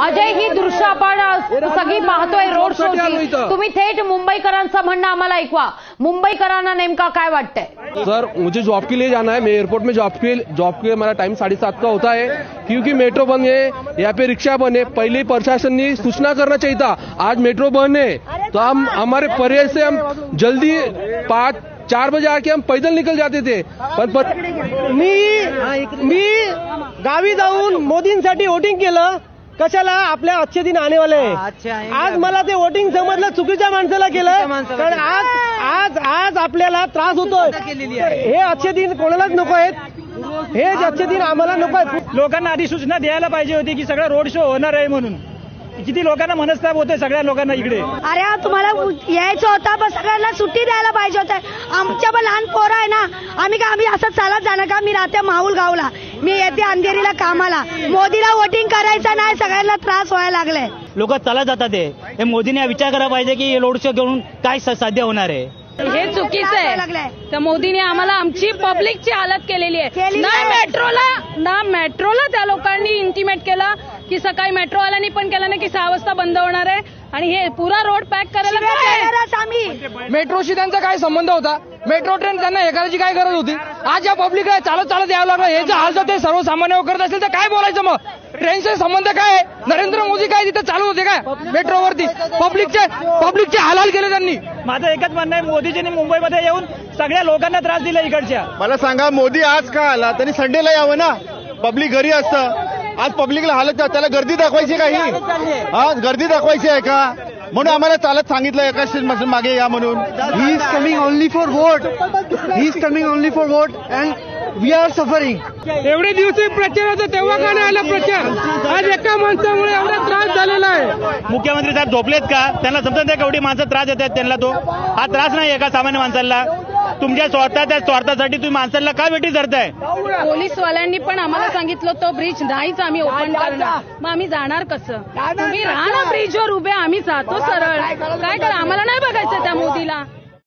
अजय, ही दृश्य आपण सगळी पाहतोय रोड शोची. तुम्ही थेट मुंबईकरांचं म्हणणं आम्हाला ऐकवा. मुंबईकरांना नेमका काय वाटतंय? सर, मुझे जॉब के लिए जाना है. मैं एयरपोर्ट में जॉब के मेरा टाइम 7:30 का होता है, क्योंकि मेट्रो बंद है, यहाँ पे रिक्शा बंद है. पहले प्रशासन ने सूचना करना चाहिए था. आज मेट्रो बंद है तो हम हमारे पर्याय से हम जल्दी 4 बजे आके हम पैदल निकल जाते थे. पण मी गावी जाऊन मोदींसाठी वोटिंग केलं. कशाला? आपल्या अच्छे दिन आने वाले आहे. आज मला ते वोटिंग समजलं चुकीच्या माणसाला केलं. कारण आज आपल्याला त्रास होतोय. हे अच्छे दिन कोणालाच नको आहेत. हे अच्छे दिन आम्हाला नको आहेत. लोकांना आधी सूचना द्यायला पाहिजे होती की सगळा रोड शो होणार आहे म्हणून. किती लोकांना मनस्ताप होते सगळ्या लोकांना इकडे. अरे तुम्हाला यायचं होतं पण सगळ्यांना सुट्टी द्यायला पाहिजे होतं. आमच्या पण लहान पोरं आहे ना. आम्ही असं चालत जाणार का? मी राहते माहुल गावला, मी येते अंधेरीला कामाला. मोदीला वोटिंग करायचं नाही, सगळ्यांना त्रास व्हायला लागले. लोक चालत जातात. हे मोदीने विचार करायला पाहिजे की रोड शो घेऊन काय साध्य होणार आहे. हे चुकीचं आहे. तर मोदीने आम्हाला आमची पब्लिकची हालत केलेली आहे. ना मेट्रोला त्या लोकांनी इंटिमेट केलं की सकाळी मेट्रोवाल्यांनी पण केलं नाही की 6 वाजता बंद होणार आहे. आणि हे पुरा रोड पॅक करायला मेट्रोशी त्यांचा काय संबंध होता? मेट्रो ट्रेन त्यांना हे करायची काय गरज होती? आज या पब्लिकला चालत यावं लागलं. हे जर हाल जर ते सर्वसामान्य करत असेल तर काय बोलायचं मग? ट्रेनचा संबंध काय आहे? नरेंद्र मोदी काय तिथे चालू होते काय मेट्रोवरती? पब्लिकचे हाल केले त्यांनी. माझं एकच म्हणणं आहे, मोदीजींनी मुंबईमध्ये येऊन सगळ्या लोकांना त्रास दिला इकडच्या. मला सांगा, मोदी आज का आला? त्यांनी संडेला यावं ना. पब्लिक घरी असतं. आज पब्लिकला हालत त्याला गर्दी दाखवायची का? ही गर्दी दाखवायची आहे का? म्हणून आम्हाला चालत सांगितलं एका स्टेशन मागे या म्हणून. He is coming only for vote and we are suffering. एवढे दिवस प्रचार होता तेव्हा का नाही आला प्रचार? आज एका माणसामुळे एवढा त्रास झालेला आहे. मुख्यमंत्री साहेब झोपलेत का? त्यांना समजत केवढी माणसं त्रास देतात त्यांना. तो हा त्रास नाही एका सामान्य माणसाला. तुमच्या स्वार्थासाठी तुम्ही माणसाला का वेठी धरताय? पोलीसवाल्यांनी पण आम्हाला सांगितलं तो ब्रिज नाहीच आम्ही ओपन करणार. मग आम्ही जाणार कसं? तुम्ही राहा ना ब्रिजवर उभे, आम्ही जातो सरळ. काय करा? आम्हाला नाही बघायचं त्या मोदीला.